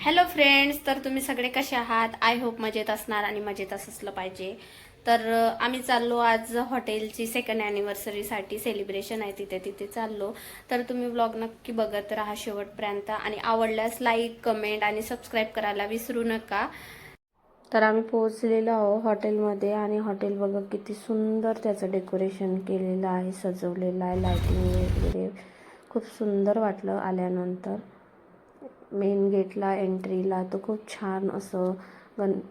Hello friends, तर तुम्ही सगळे कसे आहात? आय होप मजेत असणार आणि मजेतच असलं पाहिजे. तर आम्ही चाललो आज हॉटेलची सेकंड ॲनिव्हर्सरीसाठी सेलिब्रेशन आहे, तिथे चाललो. तर तुम्ही व्लॉग नक्की बघत राहा शेवटपर्यंत आणि आवडल्यास लाईक, कमेंट आणि सबस्क्राईब करायला विसरू नका. तर आम्ही पोहोचलेलो आहोत हॉटेलमध्ये आणि हॉटेल बघा किती सुंदर त्याचं डेकोरेशन केलेलं आहे, सजवलेलं आहे, लाईटिंग वगैरे खूप सुंदर वाटलं. आल्यानंतर मेन गेटला एंट्रीला तर खूप छान असं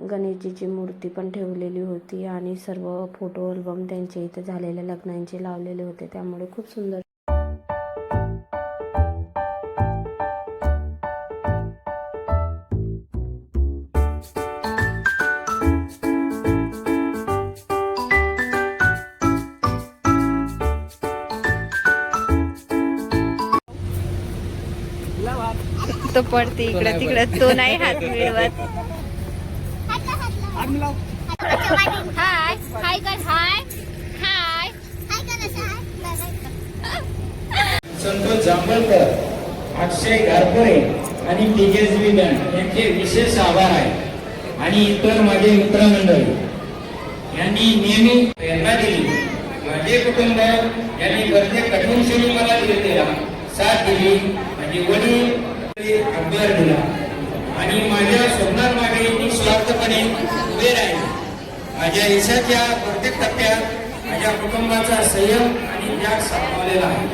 गणेशजीची मूर्ती पण ठेवलेली होती आणि सर्व फोटो अल्बम त्यांचे इथे झालेल्या लग्नांचे लावलेले होते, त्यामुळे खूप सुंदर. तो पडते इकडे तिकडे, तो नाही हात मिळवत. हाय हाय कर हाय हाय संतोष जांभळकर, अक्षय घारपुरे आणि तेजस्वी बँड यांचे विशेष आभार आहे आणि इतर माझे मित्रमंडळी यांनी नेहमी प्रेरणा दिली. माझे कुटुंब यांनी प्रत्येक कठीण क्षणी मला दिलेला साथ दिली. माझे वडील आभार दिला आणि माझ्या स्वप्नांमागे निस्वार्थपणे उभे राहिले. माझ्या यशाच्या प्रत्येक टप्प्यात माझ्या कुटुंबाचा संयम आणि त्याग सामावलेला आहे.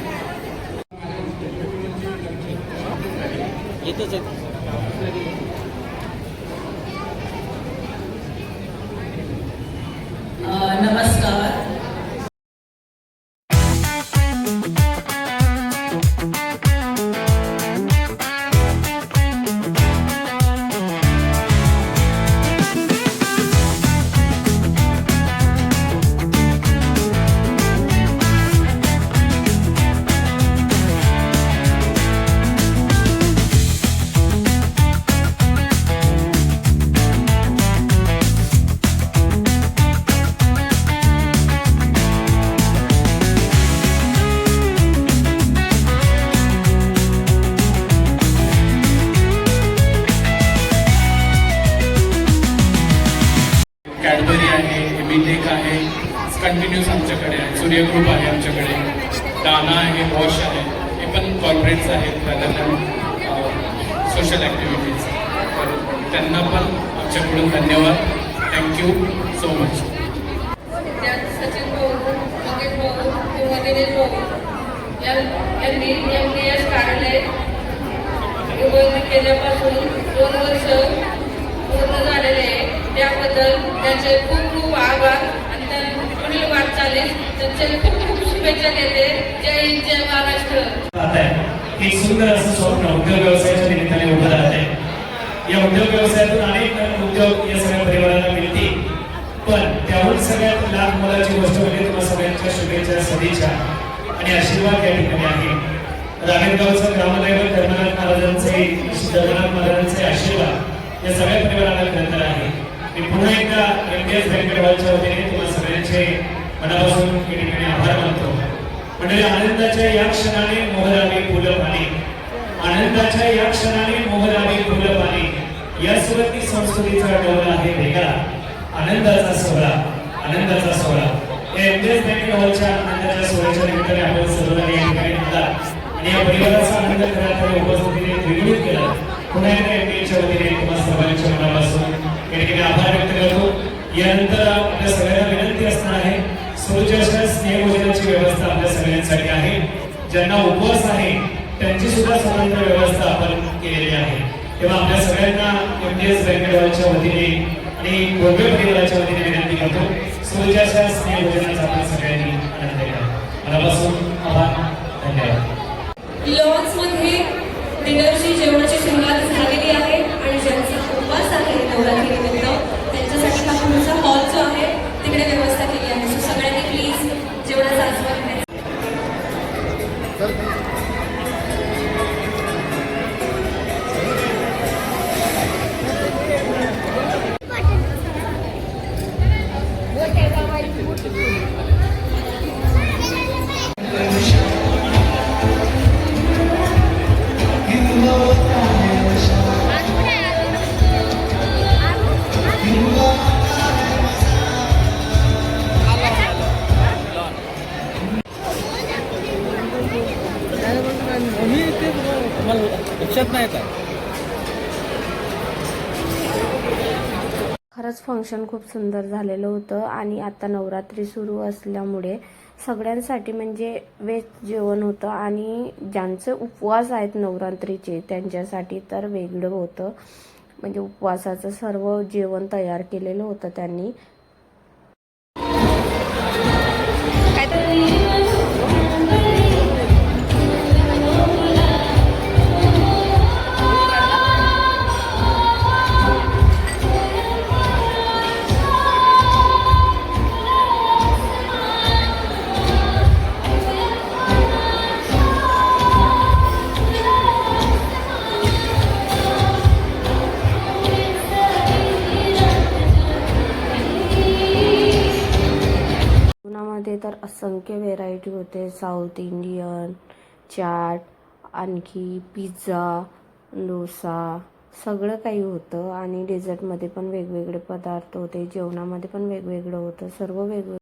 नमस्कार. कॅडबरी आहे, एमिटेक आहे, कंटिन्यूस आमच्याकडे आहे, सूर्य ग्रुप आहे आमच्याकडे, दाना आहे, वॉश आहे, हे पण कॉर्पोरेट्स आहेत, सोशल ॲक्टिव्हिटीज. तर त्यांना पण आमच्याकडून धन्यवाद. Thank you so much. त्यात सचिन भाऊ, मंगेश भाऊ किंवा दिनेश भाऊ यांनी यश कार्यालय उभारणी केल्यापासून 2 वर्ष पूर्ण झालेले आहे. त्याबद्दल त्यांचे खूप खूप आभार आणि त्या पुढील वाटचालीस त्यांचे खूप खूप शुभेच्छा देते. जय हिंद, जय महाराष्ट्र. एक सुंदर असं स्वप्न उद्योग व्यवसायाच्या निमित्ताने उभं राहते. या उद्योग व्यवसायातून अनेक उद्योग या सगळ्या परिवाराला मिळतील, पण त्याहून सगळ्यात लाख मोलाची गोष्ट म्हणजे तुम्हा सगळ्यांच्या शुभेच्छा, सदिच्छा आणि आशीर्वाद या ठिकाणी आहे. रामेगावचं ग्रामदैवत धर्मनाथ महाराजांचे आशीर्वाद या सगळ्या परिवाराला खरंतर आहे. मी पुन्हा एकदा एमडीएस बँकेट हॉलच्या वतीने तुम्हाला सगळ्यांचे मनापासून या ठिकाणी आभार मानतो. म्हणजे आनंदाच्या या क्षणाने मोहरावी फुलं पाणी, आनंदाच्या या क्षणाने मोहरावी फुलं पाणी, या सुरती संस्कृतीचा डोला आहे वेगळा, आनंदाचा सोहळा, आनंदाचा सोहळा. या एमडीएस बँकेट हॉलच्या आनंदाच्या सोहळ्याच्या निमित्ताने आपण सर्वजण या ठिकाणी आला आणि या परिवाराचा आनंद खऱ्या उपस्थितीने द्विगुणित केला. पुन्हा एकदा एमडीएच्या वतीने तुम्हाला सर्वांच्या मनापासून या ठिकाणी आभार व्यक्त करतो. यानंतर आपल्या सगळ्यांना विनंती असणार आहे, सुरुची अशा स्नेहभोजनाची व्यवस्था आपल्या सगळ्यांसाठी आहे. ज्यांना उपवास आहे त्यांची सुद्धा स्वतंत्र व्यवस्था आपण केलेली आहे. तेव्हा आपल्या सगळ्यांना एमडीएस बँकेट हॉलच्या वतीने आणि गोंधळ परिवाराच्या वतीने विनंती करतो, सुरुची अशा स्नेहभोजनाचा आपण सगळ्यांनी आनंद घ्या. मनापासून आभार, धन्यवाद. लॉन्समध्ये डिनरची जेवणाची सुरुवात झालेली आहे आणि ज्यांचा उपवास आहे नवरात्री निमित्त त्यांच्यासाठी हा पुढचा हॉल जो आहे तिकडे व्यवस्था केली आहे. सो सगळ्यांनी प्लीज जेवणाचा आस्वाद घ्यायचा. You know what I खरंच फंक्शन खूप सुंदर झालेलं होतं आणि आता नवरात्री सुरू असल्यामुळे सगळ्यांसाठी म्हणजे व्हेज जेवण होतं आणि ज्यांचे उपवास आहेत नवरात्रीचे त्यांच्यासाठी तर वेगळं होतं. म्हणजे उपवासाचं सर्व जेवण तयार केलेलं होतं त्यांनी. जेवणामध्ये तर असंख्य व्हेरायटी होते. साऊथ इंडियन, चाट, आणखी पिझ्झा, डोसा सगळं काही होतं आणि डेझर्टमध्ये पण वेगवेगळे पदार्थ होते. जेवणामध्ये पण वेगवेगळं होतं. सर्व वेगवेगळं.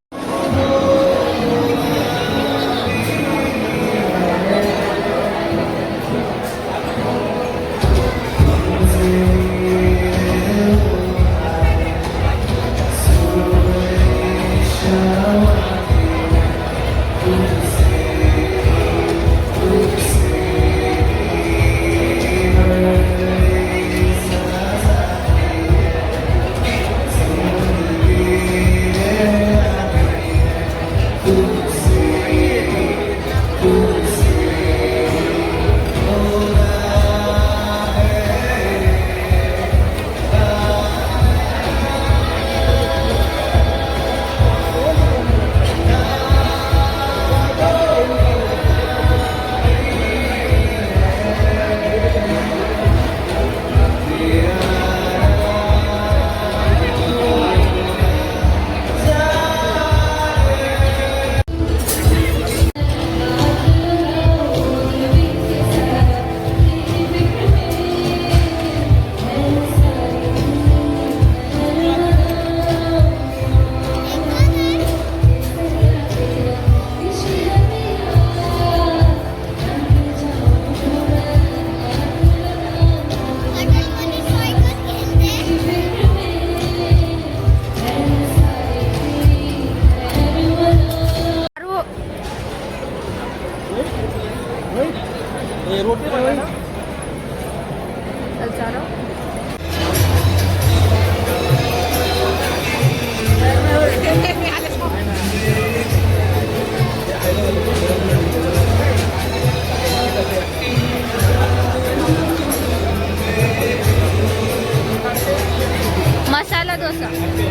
मसाला डोसा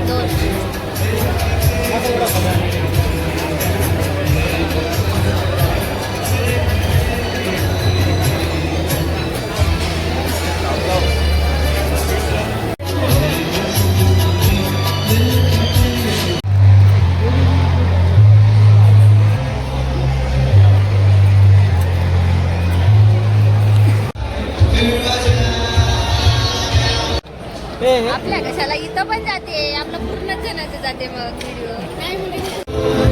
2. आपल्या कशाला इथं पण जाते. आपलं पूर्णच जणांचं जाते मग व्हिडिओ.